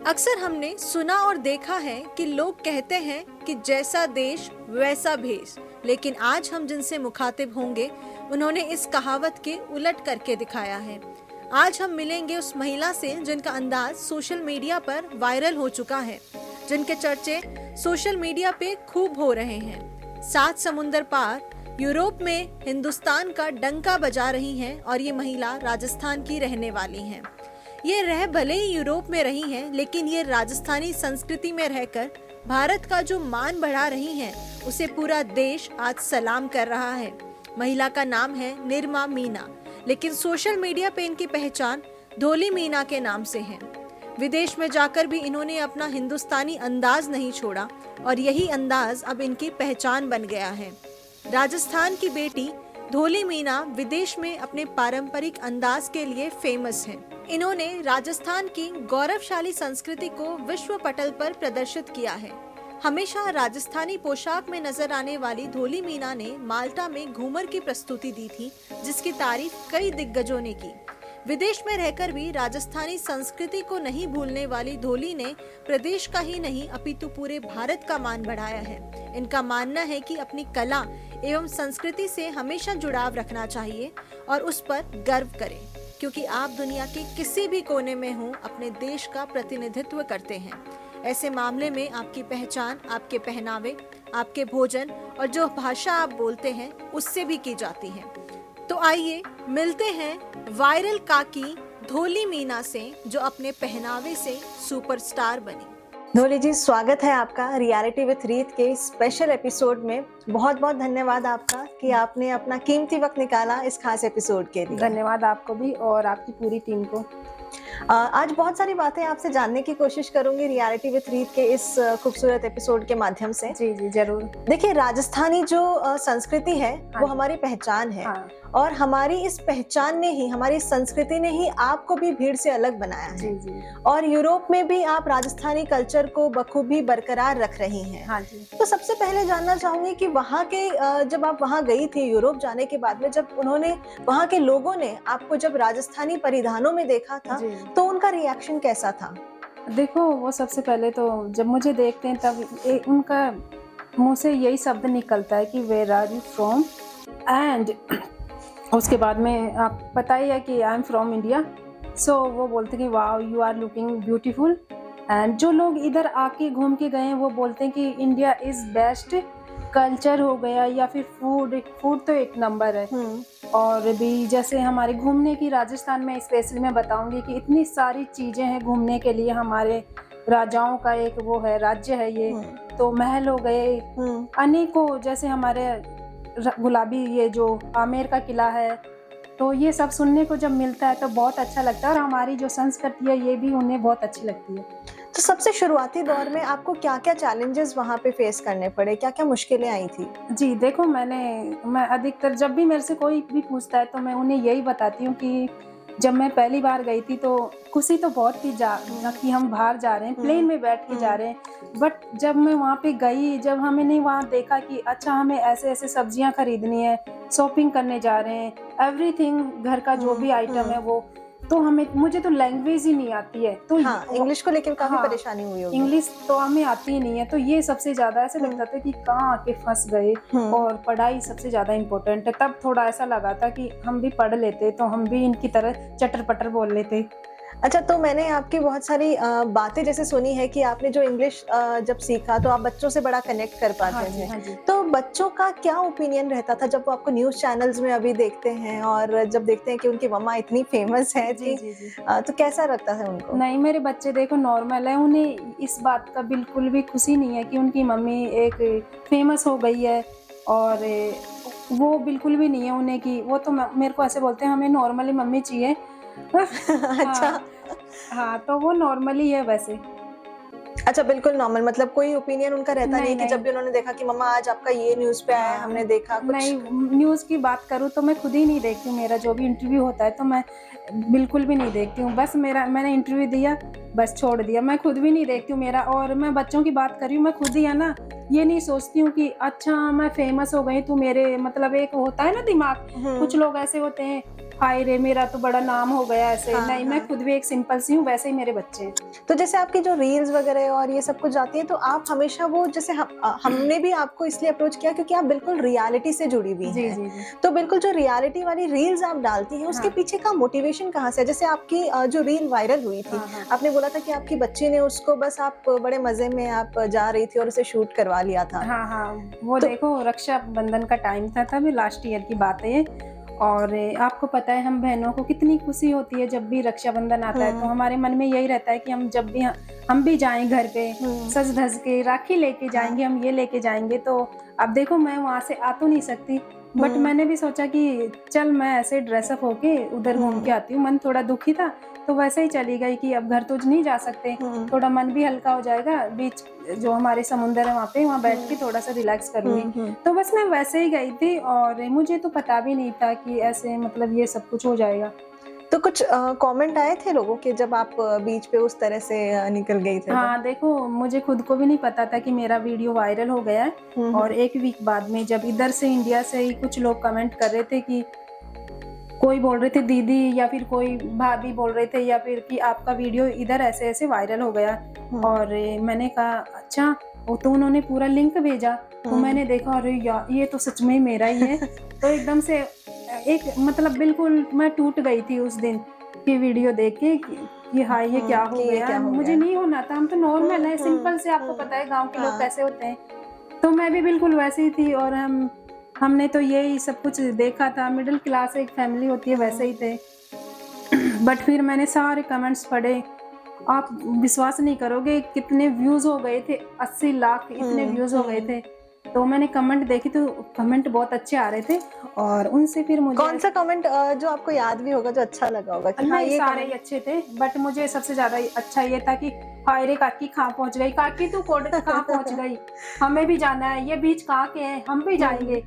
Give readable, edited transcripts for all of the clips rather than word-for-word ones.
अक्सर हमने सुना और देखा है कि लोग कहते हैं कि जैसा देश वैसा भेष, लेकिन आज हम जिनसे मुखातिब होंगे उन्होंने इस कहावत के उलट करके दिखाया है। आज हम मिलेंगे उस महिला से जिनका अंदाज सोशल मीडिया पर वायरल हो चुका है, जिनके चर्चे सोशल मीडिया पे खूब हो रहे हैं। 7 समुंदर पार यूरोप में हिंदुस्तान का डंका बजा रही हैं और ये महिला राजस्थान की रहने वाली हैं। ये रह भले ही यूरोप में रही हैं, लेकिन ये राजस्थानी संस्कृति में रहकर भारत का जो मान बढ़ा रही हैं, उसे पूरा देश आज सलाम कर रहा है। महिला का नाम है निरमा मीना, लेकिन सोशल मीडिया पे इनकी पहचान धोली मीना के नाम से है। विदेश में जाकर भी इन्होंने अपना हिंदुस्तानी अंदाज नहीं छोड़ा और यही अंदाज अब इनकी पहचान बन गया है। राजस्थान की बेटी धोली मीना विदेश में अपने पारंपरिक अंदाज के लिए फेमस है। इन्होंने राजस्थान की गौरवशाली संस्कृति को विश्व पटल पर प्रदर्शित किया है। हमेशा राजस्थानी पोशाक में नजर आने वाली धोली मीना ने माल्टा में घूमर की प्रस्तुति दी थी, जिसकी तारीफ कई दिग्गजों ने की। विदेश में रहकर भी राजस्थानी संस्कृति को नहीं भूलने वाली धोली ने प्रदेश का ही नहीं अपितु पूरे भारत का मान बढ़ाया है। इनका मानना है कि अपनी कला एवं संस्कृति से हमेशा जुड़ाव रखना चाहिए और उस पर गर्व करें, क्योंकि आप दुनिया के किसी भी कोने में हो अपने देश का प्रतिनिधित्व करते हैं। ऐसे मामले में आपकी पहचान आपके पहनावे, आपके भोजन और जो भाषा आप बोलते हैं उससे भी की जाती है। तो आइए मिलते हैं वायरल काकी धोली मीना से, जो अपने पहनावे से सुपरस्टार बनी। धोली जी, स्वागत है आपका रियलिटी विद रीत के स्पेशल एपिसोड में। बहुत बहुत धन्यवाद आपका कि आपने अपना कीमती वक्त निकाला इस खास एपिसोड के लिए। धन्यवाद आपको भी और आपकी पूरी टीम को। आज बहुत सारी बातें आपसे जानने की कोशिश करूंगी रियलिटी विद रीत के इस खूबसूरत एपिसोड के माध्यम से। जी जी जरूर। देखिए, राजस्थानी जो संस्कृति है वो हमारी पहचान है। और हमारी इस पहचान ने ही, हमारी संस्कृति ने ही आपको भी भीड़ से अलग बनाया है। जी जी। और यूरोप में भी आप राजस्थानी कल्चर को बखूबी बरकरार रख रही हैं। हाँ जी। तो सबसे पहले जानना चाहूंगी कि वहाँ के जब आप वहाँ गई थी यूरोप जाने के बाद में, जब उन्होंने, वहाँ के लोगों ने आपको जब राजस्थानी परिधानों में देखा था तो उनका रिएक्शन कैसा था? देखो, वो सबसे पहले तो जब मुझे देखते हैं तब उनका मुंह से यही शब्द निकलता है कि where are you from, and उसके बाद में आप पता ही है कि I am from India. So वो बोलते कि wow you are looking beautiful. And जो लोग इधर आके घूम के गए हैं वो बोलते हैं कि इंडिया इज बेस्ट। कल्चर हो गया या फिर फूड तो एक नंबर है। और भी जैसे हमारे घूमने की, राजस्थान में स्पेशली मैं बताऊंगी कि इतनी सारी चीज़ें हैं घूमने के लिए। हमारे राजाओं का एक वो है, राज्य है ये। तो महल हो गए अनेकों, जैसे हमारे गुलाबी ये जो आमेर का किला है। तो ये सब सुनने को जब मिलता है तो बहुत अच्छा लगता है और हमारी जो संस्कृति है ये भी उन्हें बहुत अच्छी लगती है। तो सबसे शुरुआती दौर में आपको क्या क्या चैलेंजेस वहाँ पे फेस करने पड़े, क्या क्या मुश्किलें आई थी? जी देखो, मैं अधिकतर जब भी मेरे से कोई भी पूछता है तो मैं उन्हें यही बताती हूँ कि जब मैं पहली बार गई थी तो खुशी तो बहुत थी कि हम बाहर जा रहे हैं, प्लेन में बैठ के जा रहे हैं। बट जब मैं वहाँ पे गई, जब हमने वहाँ देखा कि अच्छा हमें ऐसे ऐसे सब्जियाँ खरीदनी है, शॉपिंग करने जा रहे हैं, एवरीथिंग घर का जो भी आइटम है वो, तो मुझे तो लैंग्वेज ही नहीं आती है। तो इंग्लिश को लेकर काफी परेशानी हुई होगी। इंग्लिश तो हमें आती ही नहीं है, तो ये सबसे ज्यादा ऐसे लगता था कि कहाँ आके फंस गए। और पढ़ाई सबसे ज्यादा इम्पोर्टेंट है। तब थोड़ा ऐसा लगा था कि हम भी पढ़ लेते तो हम भी इनकी तरह चटर पटर बोल लेते। अच्छा, तो मैंने आपकी बहुत सारी बातें जैसे सुनी है कि आपने जो इंग्लिश जब सीखा तो आप बच्चों से बड़ा कनेक्ट कर पाते थे। हाँ जी। तो बच्चों का क्या ओपिनियन रहता था जब वो आपको न्यूज़ चैनल्स में अभी देखते हैं और जब देखते हैं कि उनकी मम्मा इतनी फेमस है? जी। तो कैसा लगता है उनको? नहीं, मेरे बच्चे देखो नॉर्मल है, उन्हें इस बात का बिल्कुल भी खुशी नहीं है कि उनकी मम्मी एक फेमस हो गई है। और वो बिल्कुल भी नहीं है उन्हें कि वो तो मेरे को ऐसे बोलते हैं हमें नॉर्मली मम्मी चाहिए। अच्छा। हाँ, तो वो नॉर्मली है वैसे। अच्छा, बिल्कुल नॉर्मल, मतलब कोई ओपिनियन उनका रहता नहीं कि जब भी उन्होंने देखा कि मम्मा आज आपका ये न्यूज़ पे आया, हमने देखा कुछ? नहीं, न्यूज़ की बात करूँ तो मैं खुद ही नहीं देखती हूँ। मेरा जो भी इंटरव्यू होता है तो मैं बिल्कुल भी नहीं देखती हूँ। बस मैंने इंटरव्यू दिया, बस छोड़ दिया। मैं खुद भी नहीं देखती हूँ मेरा। और मैं बच्चों की बात कर रही हूँ, मैं खुद ही है ना, ये नहीं सोचती हूँ कि अच्छा मैं फेमस हो गई तो मेरे, मतलब एक होता है ना दिमाग, कुछ लोग ऐसे होते हैं हाय रे मेरा तो बड़ा नाम हो गया ऐसे। हाँ, नहीं, हाँ। मैं खुद भी एक सिंपल सी हूँ, वैसे ही मेरे बच्चे हैं। तो जैसे आपकी जो रील्स वगैरह और ये सब कुछ जाती है तो आप हमेशा वो जैसे हमने भी आपको इसलिए अप्रोच किया क्योंकि आप बिल्कुल रियलिटी से जुड़ी हुई जी हैं। जी जी। तो बिल्कुल जो रियलिटी वाली रील्स आप डालती हैं उसके हाँ पीछे का मोटिवेशन कहाँ से है? जैसे आपकी जो रील वायरल हुई थी, हाँ हाँ आपने बोला था कि आपकी बच्ची ने उसको बस आप बड़े मजे में आप जा रही थी और उसे शूट करवा लिया था। हाँ हाँ। वो तो देखो रक्षाबंधन का टाइम था, तभी लास्ट ईयर की बात है ये। और आपको पता है हम बहनों को कितनी खुशी होती है जब भी रक्षाबंधन आता है, तो हमारे मन में यही रहता है कि हम जब भी हम भी जाएं घर पे सज धज के, राखी लेके जाएंगे, हम ये लेके जाएंगे। तो अब देखो मैं वहां से आ तो नहीं सकती, बट मैंने भी सोचा कि चल मैं ऐसे ड्रेसअप होके उधर घूम के आती हूँ। मन थोड़ा दुखी था तो वैसे ही चली गई कि अब घर तो नहीं जा सकते, थोड़ा मन भी हल्का हो जाएगा, बीच जो हमारे समुंदर है वहाँ पे, वहाँ बैठ के थोड़ा सा रिलैक्स करूंगी। तो बस मैं वैसे ही गई थी और मुझे तो पता भी नहीं था कि ऐसे मतलब ये सब कुछ हो जाएगा। तो कुछ कमेंट आए थे लोगों के जब आप बीच पे उस तरह से निकल गई थे तो? हाँ देखो मुझे खुद को भी नहीं पता था कि मेरा वीडियो वायरल हो गया है। और एक वीक बाद में जब इधर से इंडिया से ही कुछ लोग कमेंट कर रहे थे कि कोई बोल रहे थे दीदी, या फिर कोई भाभी बोल रहे थे, या फिर कि आपका वीडियो इधर ऐसे ऐसे वायरल हो गया। और मैंने कहा अच्छा, वो तो उन्होंने पूरा लिंक भेजा, तो मैंने देखा अरे यार ये तो सच में मेरा ही है। तो एकदम से एक मतलब बिल्कुल मैं टूट गई थी उस दिन की वीडियो देख के कि हाँ ये क्या हो कि ये गया, क्या हो मुझे गया? नहीं होना था। हम तो नॉर्मल है, सिंपल से, आपको पता है गांव के लोग कैसे होते हैं। तो मैं भी बिल्कुल वैसी ही थी और हमने तो यही सब कुछ देखा था, मिडिल क्लास एक फैमिली होती है वैसे ही थे। बट फिर मैंने सारे कमेंट्स पढ़े, आप विश्वास नहीं करोगे कितने व्यूज हो गए थे, 80 लाख इतने व्यूज हो गए थे। तो मैंने कमेंट देखी तो कमेंट बहुत अच्छे आ रहे थे और उनसे फिर मुझे कौन सा कमेंट जो आपको याद भी होगा, जो अच्छा लगा होगा कि हाँ नहीं ये सारे ही अच्छे थे, बट मुझे सबसे ज्यादा अच्छा ये था कि हाय रे काकी कहाँ पहुंच गई, काकी तू कोड कहाँ पहुंच गई, हमें भी जाना है, ये बीच कहाँ के हैं, हम भी जाएंगे।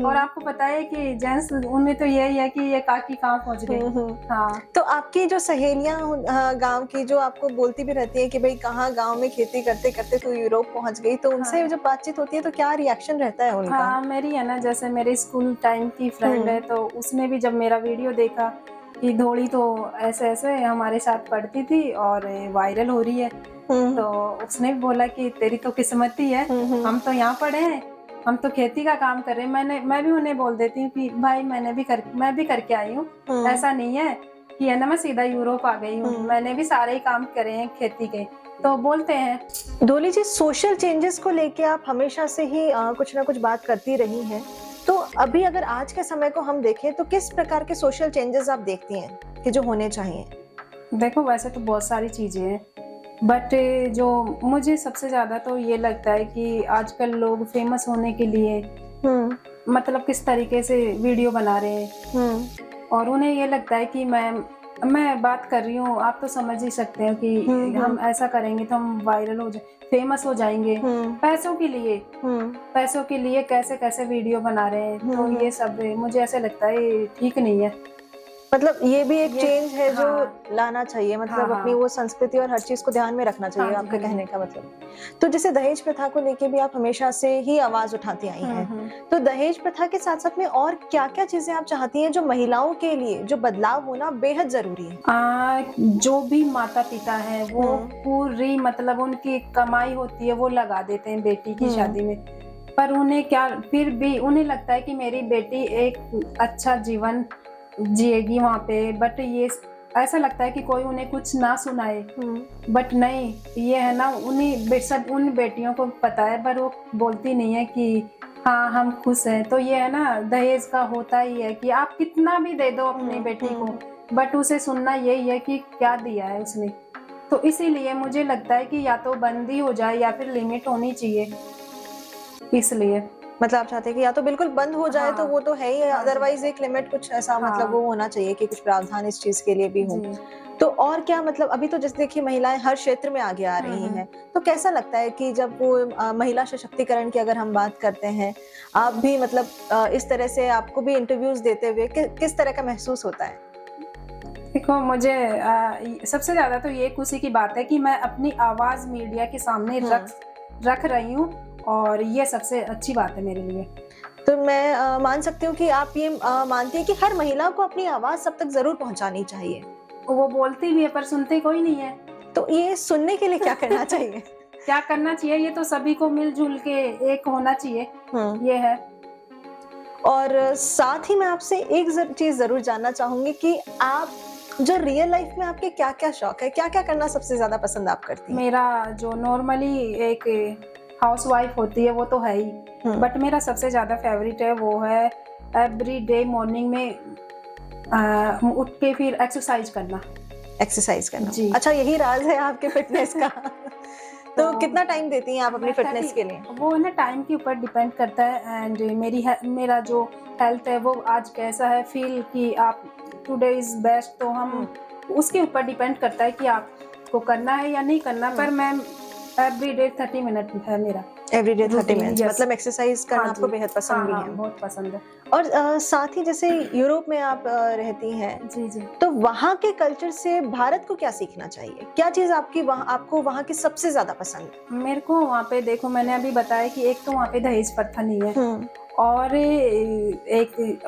और आपको पता है कि जेंट्स उनमें तो यही है कि ये काकी कहाँ पहुंच गई। हाँ तो आपकी जो सहेलियां गांव की जो आपको बोलती भी रहती है कि भाई कहाँ गांव में खेती करते करते तू यूरोप पहुंच गई, तो उनसे हाँ। जब बातचीत होती है तो क्या रिएक्शन रहता है उनका? हाँ मेरी है ना, जैसे मेरे स्कूल टाइम की फ्रेंड है, तो उसने भी जब मेरा वीडियो देखा कि धोड़ी तो ऐसे ऐसे हमारे साथ पढ़ती थी और वायरल हो रही है, तो उसने भी बोला कि तेरी तो किस्मत ही है, हम तो यहाँ पढ़े हैं, हम तो खेती का काम कर रहे हैं। मैं भी उन्हें बोल देती हूँ कि भाई मैं भी करके आई हूँ, ऐसा नहीं है कि है ना मैं सीधा यूरोप आ गई हूँ, मैंने भी सारे ही काम करे हैं खेती के। तो बोलते हैं डोली जी, सोशल चेंजेस को लेके आप हमेशा से ही कुछ ना कुछ बात करती रही हैं, तो अभी अगर आज के समय को हम देखें तो किस प्रकार के सोशल चेंजेस आप देखती हैं कि जो होने चाहिए? देखो वैसे तो बहुत सारी चीजें हैं, बट जो मुझे सबसे ज्यादा तो ये लगता है कि आजकल लोग फेमस होने के लिए मतलब किस तरीके से वीडियो बना रहे हैं, और उन्हें ये लगता है कि मैं बात कर रही हूँ, आप तो समझ ही सकते हैं कि हम ऐसा करेंगे तो हम वायरल हो जाए, फेमस हो जाएंगे। पैसों के लिए कैसे कैसे वीडियो बना रहे हैं, तो ये सब मुझे ऐसे लगता है ठीक नहीं है। मतलब ये भी एक चेंज है जो हाँ, लाना चाहिए, मतलब अपनी वो संस्कृति और हर चीज को ध्यान में रखना चाहिए, आपके कहने का मतलब। तो जैसे दहेज प्रथा को लेके भी आप हमेशा से ही आवाज उठाती आई हैं, तो दहेज प्रथा के साथ साथ में और क्या क्या चीजें आप चाहती हैं जो महिलाओं के लिए जो बदलाव होना बेहद जरूरी है? जो भी माता पिता है वो पूरी मतलब उनकी कमाई होती है वो लगा देते हैं बेटी की शादी में, पर उन्हें क्या, फिर भी उन्हें लगता है कि मेरी बेटी एक अच्छा जीवन जिएगी वहाँ पे, बट ये ऐसा लगता है कि कोई उन्हें कुछ ना सुनाए। बट नहीं, ये है ना सब उन बेटियों को पता है, पर वो बोलती नहीं है कि हाँ हम खुश हैं। तो ये है ना, दहेज का होता ही है कि आप कितना भी दे दो अपनी बेटी को, बट उसे सुनना यही है कि क्या दिया है उसने। तो इसीलिए मुझे लगता है कि या तो बंदी हो जाए या फिर लिमिट होनी चाहिए, इसलिए मतलब आप चाहते हैं कि या तो बिल्कुल बंद हो जाए, तो वो तो है ही, अदरवाइज एक लिमिट कुछ ऐसा मतलब वो होना चाहिए कि कुछ प्रावधान इस चीज के लिए भी हो। तो और क्या मतलब अभी तो जैसे देखिए महिलाएं हर क्षेत्र में आगे आ रही हैं, तो कैसा लगता है कि जब वो महिला सशक्तिकरण की अगर हम बात करते हैं, आप भी मतलब इस तरह से आपको भी इंटरव्यूज देते हुए किस तरह का महसूस होता है? देखो मुझे सबसे ज्यादा तो ये खुशी की बात है कि मैं अपनी आवाज मीडिया के सामने रख रही हूँ, और ये सबसे अच्छी बात है मेरे लिए। तो मैं मान सकती हूँ कि आप ये मानती हैं कि हर महिला को अपनी आवाज सब तक जरूर पहुंचानी चाहिए। वो बोलती भी है पर सुनते कोई नहीं है। तो ये सुनने के लिए क्या करना चाहिए? क्या करना चाहिए, ये तो सभी को मिलजुल के एक होना चाहिए, ये है। और साथ ही मैं आपसे एक चीज जरूर जानना चाहूंगी कि आप जो रियल लाइफ में आपके क्या क्या शौक है, क्या क्या करना सबसे ज्यादा पसंद आप करती हैं? मेरा जो नॉर्मली एक हाउस वाइफ होती है वो तो है ही, बट मेरा सबसे ज्यादा फेवरेट है वो है एवरी डे मॉर्निंग में उठ के फिर एक्सरसाइज करना। एक्सरसाइज करना जी। अच्छा, यही राज है आपके फिटनेस का। तो कितना टाइम देती हैं आप अपनी फिटनेस के लिए? वो है ना टाइम के ऊपर डिपेंड करता है, एंड मेरा जो हेल्थ है वो आज कैसा है, फील कि आप टुडे इज बेस्ट, तो हम उसके ऊपर डिपेंड करता है कि आपको करना है या नहीं करना। पर मैं एवरी डे 30 मिनट है मेरा, एवरीडे 30 routine, मिनट्स, yes। मतलब एक्सरसाइज करना हाँ आपको जी। बेहद पसंद भी हाँ, है। बहुत पसंद है। और साथ ही जैसे यूरोप में आप रहती हैं, जी जी। तो वहाँ के कल्चर से भारत को क्या सीखना चाहिए? क्या चीज आपको वहाँ की सबसे ज्यादा पसंद है? मेरे को वहाँ पे देखो, मैंने अभी बताया कि एक तो वहाँ पे दहेज प्रथा नहीं है, और एक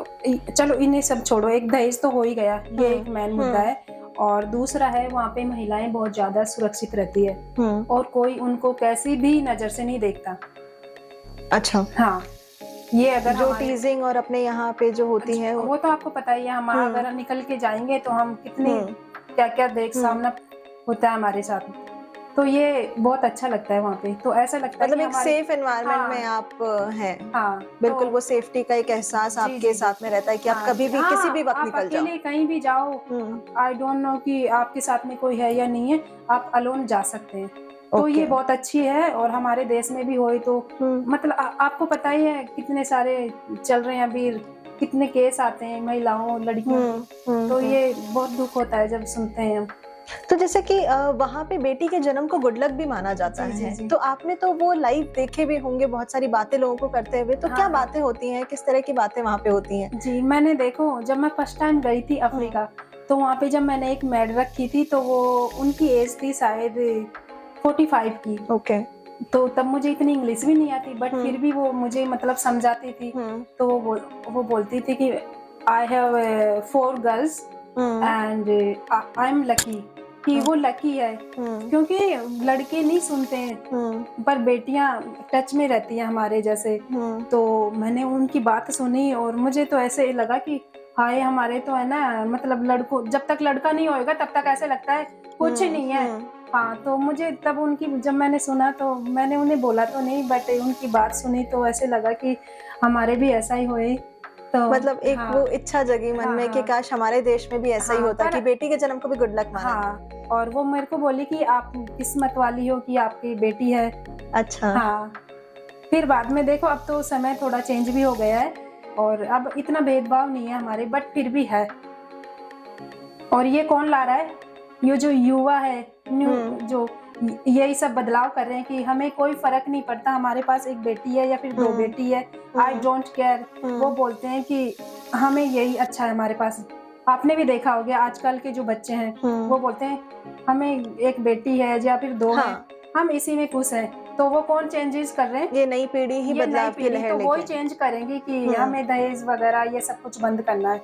चलो इन्हें सब छोड़ो, एक दहेज तो हो ही गया, ये एक मेन मुद्दा है। और दूसरा है वहाँ पे महिलाएं बहुत ज्यादा सुरक्षित रहती है, और कोई उनको कैसी भी नजर से नहीं देखता। अच्छा। हाँ, ये अगर जो टीजिंग और अपने यहाँ पे जो होती है वो तो आपको पता ही है, हम अगर निकल के जाएंगे तो हम कितनी क्या क्या सामना होता है हमारे साथ, तो ये बहुत अच्छा लगता है वहाँ पे। तो ऐसा लगता है मतलब एक सेफ एनवायरनमेंट में आप हैं। हाँ, बिल्कुल, वो सेफ्टी का एक एहसास आपके साथ में रहता है कि आप कभी भी किसी भी वक्त निकल जाओ। अकेले कहीं भी जाओ, आई डोंट नो कि आपके साथ में कोई है या नहीं है, आप अलोन जा सकते हैं। तो ये बहुत अच्छी है, और हमारे देश में भी होए तो मतलब आपको पता ही है कितने सारे चल रहे हैं अभी, कितने केस आते हैं महिलाओं लड़कियों, तो ये बहुत दुख होता है जब सुनते हैं हम। तो जैसे कि वहाँ पे बेटी के जन्म को गुड लक भी माना जाता है, तो आपने तो वो लाइव देखे भी होंगे, बहुत सारी बातें लोगों को करते हुए, तो क्या बातें होती हैं, किस तरह की बातें वहाँ पे होती हैं? जी, मैंने देखो, जब मैं फर्स्ट टाइम गई थी अफ्रीका, तो वहाँ पे जब मैंने एक मेड रखी थी, तो वो उनकी एज थी शायद 45 की। ओके। तो तब मुझे इतनी इंग्लिश भी नहीं आती, बट फिर भी वो मुझे मतलब समझाती थी। तो वो बोलती थी कि I have 4 girls and I am lucky, कि वो लकी है क्योंकि लड़के नहीं सुनते हैं, पर बेटियां टच में रहती हैं हमारे जैसे। तो मैंने उनकी बात सुनी, और मुझे तो ऐसे लगा कि हाय, हमारे तो है ना, मतलब लड़कों, जब तक लड़का नहीं होएगा तब तक ऐसे लगता है कुछ नहीं है। हाँ, तो मुझे तब उनकी, जब मैंने सुना तो मैंने उन्हें बोला तो नहीं, बट उनकी बात सुनी तो ऐसे लगा कि हमारे भी ऐसा ही होए। तो मतलब एक वो इच्छा जगी मन में कि काश हमारे देश में भी ऐसा ही होता कि बेटी के जन्म को भी गुड लक माना। हाँ, और वो मेरे को बोली कि आप किस्मत वाली हो कि आपकी बेटी है। अच्छा। हाँ, फिर बाद में देखो, अब तो समय थोड़ा चेंज भी हो गया है, और अब इतना भेदभाव नहीं है हमारे, बट फिर भी है। और ये कौन ला रहा है? ये जो युवा है, जो यही सब बदलाव कर रहे हैं कि हमें कोई फर्क नहीं पड़ता, हमारे पास एक बेटी है या फिर 2 बेटी है, आई डोंट केयर। वो बोलते हैं कि हमें यही अच्छा है हमारे पास। आपने भी देखा होगा आजकल के जो बच्चे हैं, वो बोलते हैं हमें एक बेटी है या फिर 2 है, हम इसी में खुश हैं। तो वो कौन चेंजेस कर रहे हैं? ये नई पीढ़ी ही बदलाव की लहर तो वो ही चेंज करेंगी कि हमें दहेज वगैरह ये सब कुछ बंद करना है।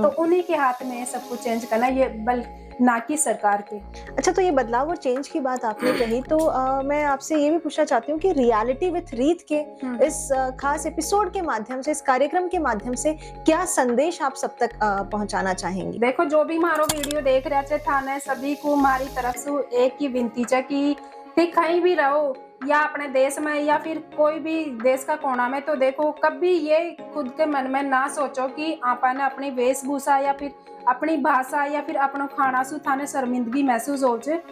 तो उन्हीं के हाथ में सब कुछ चेंज करना है, ये ना कि सरकार के। अच्छा, तो ये बदलाव और चेंज की बात आपने कही, तो मैं आपसे ये भी पूछना चाहती हूँ कि रियलिटी विथ रीत के इस खास एपिसोड के माध्यम से, इस कार्यक्रम के माध्यम से क्या संदेश आप सब तक पहुंचाना चाहेंगी? देखो, जो भी हमारो वीडियो देख रहे थे, सभी को हमारी तरफ से एक ही विनती है कि कहीं भी रहो, या अपने देश में या फिर कोई भी देश का कोना में, तो देखो कभी ये खुद के मन में ना सोचो कि आपने अपनी वेशभूषा या फिर अपनी भाषा या फिर अपना खाना सु थाने शर्मिंदगी महसूस हो जाए।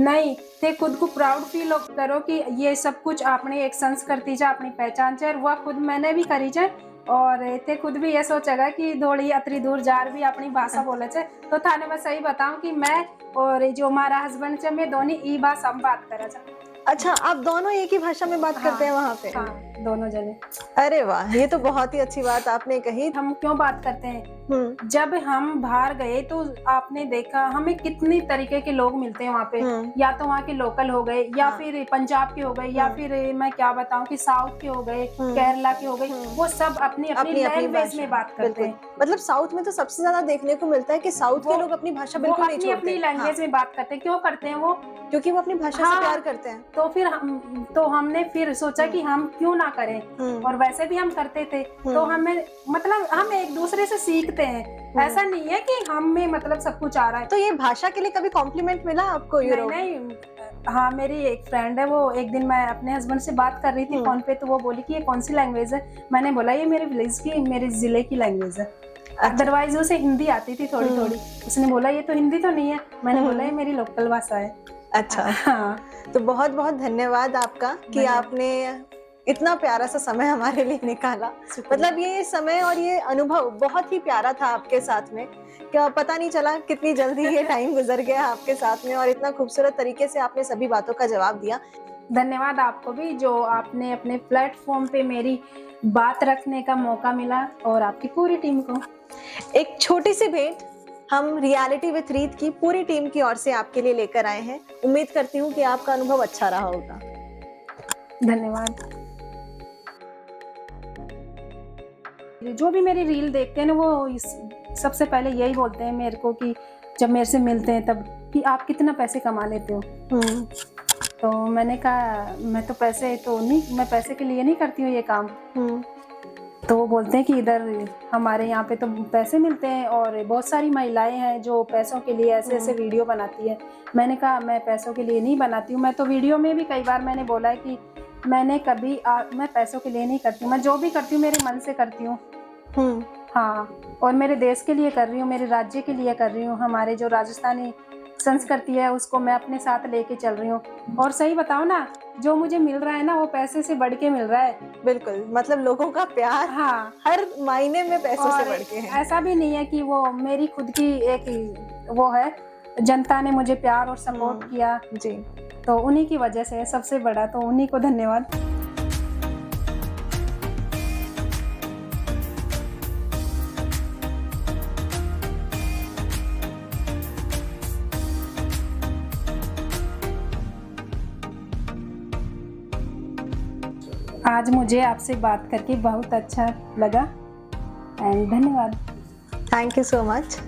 नहीं, ते खुद को प्राउड फील करो कि ये सब कुछ आपने एक संस्कृति है, अपनी पहचान है, वह खुद मैंने भी करी है। और ते खुद भी ये सोचेगा कि थोड़ी अतरी दूर जार भी अपनी भाषा बोले छे। तो थाने मैं सही बताऊं कि मैं और जो हमारा हस्बैंड है, मैं दोनों ई भाषा में बात करा। अच्छा, आप दोनों एक ही भाषा में बात करते हैं वहाँ पे? हाँ। दोनों जने। अरे वाह, ये तो बहुत ही अच्छी बात आपने कही। हम क्यों बात करते हैं, जब हम बाहर गए तो आपने देखा हमें कितनी तरीके के लोग मिलते हैं वहाँ पे, या तो वहाँ के लोकल हो गए, या फिर पंजाब के हो गए, या फिर मैं क्या बताऊँ कि साउथ के हो गए, केरला के हो गए, वो सब अपनी अपनी लैंग्वेज में बात करते हैं। मतलब साउथ में तो सबसे ज्यादा देखने को मिलता है कि साउथ के लोग अपनी भाषा बिल्कुल नहीं छोड़ते, अपनी लैंग्वेज में बात करते हैं। क्यों करते हैं वो? क्योंकि वो अपनी भाषा से प्यार करते हैं। तो फिर हमने फिर सोचा कि हम क्यों ना करें, और वैसे भी हम करते थे। तो हमें मतलब हम एक दूसरे से सीखते हैं, ऐसा नहीं है कि हम में मतलब सब कुछ आ रहा है। तो ये भाषा के लिए कभी कॉम्प्लीमेंट मिला आपको यूरोप? नहीं, हाँ, मेरी एक फ्रेंड है, वो एक दिन मैं अपने हस्बैंड से बात कर रही थी फोन पे, तो वो बोली कि ये कौन सी लैंग्वेज है। मैंने बोला ये मेरे विलेज की, मेरे जिले की लैंग्वेज है। अदरवाइज उसे हिंदी आती थी थोड़ी थोड़ी। उसने बोला ये तो हिंदी तो नहीं है। मैंने बोला ये मेरी लोकल भाषा है। अच्छा, हाँ। तो बहुत बहुत धन्यवाद आपका कि आपने इतना प्यारा सा समय हमारे लिए निकाला। मतलब ये समय और ये अनुभव बहुत ही प्यारा था आपके साथ में, क्या पता नहीं चला कितनी जल्दी ये टाइम गुजर गया आपके साथ में, और इतना खूबसूरत तरीके से आपने सभी बातों का जवाब दिया। धन्यवाद आपको भी, जो आपने अपने प्लेटफॉर्म पे मेरी बात रखने का मौका मिला, और आपकी पूरी टीम को। एक छोटी सी भेंट हम रियलिटी विद रीत की पूरी टीम की ओर से आपके लिए लेकर आए हैं। उम्मीद करती हूँ कि आपका अनुभव अच्छा रहा होगा। धन्यवाद। जो भी मेरी रील देखते हैं ना, वो सबसे पहले यही बोलते हैं मेरे को कि जब मेरे से मिलते हैं तब, कि आप कितना पैसे कमा लेते हो। तो मैंने कहा मैं पैसे के लिए नहीं करती हूँ ये काम। तो वो बोलते हैं कि इधर हमारे यहाँ पे तो पैसे मिलते हैं, और बहुत सारी महिलाएं हैं जो पैसों के लिए ऐसे ऐसे वीडियो बनाती है। मैंने कहा मैं पैसों के लिए नहीं बनाती हूँ। मैं तो वीडियो में भी कई बार मैंने बोला है कि मैं पैसों के लिए नहीं करती हूँ। मैं जो भी करती हूँ मेरे मन से करती हूँ। हाँ, और मेरे देश के लिए कर रही हूँ, मेरे राज्य के लिए कर रही हूँ। हमारे जो राजस्थानी संस्कृति है उसको मैं अपने साथ लेके चल रही हूँ। और सही बताओ ना, जो मुझे मिल रहा है ना वो पैसे से बढ़ के मिल रहा है। बिल्कुल, मतलब लोगों का प्यार, हाँ, हर मायने में पैसों से बढ़ के है। ऐसा भी नहीं है कि वो मेरी खुद की एक वो है, जनता ने मुझे प्यार और सपोर्ट किया जी, तो उन्हीं की वजह से सबसे बड़ा, तो उन्हीं को धन्यवाद। आज मुझे आपसे बात करके बहुत अच्छा लगा, एंड धन्यवाद। Thank you so much.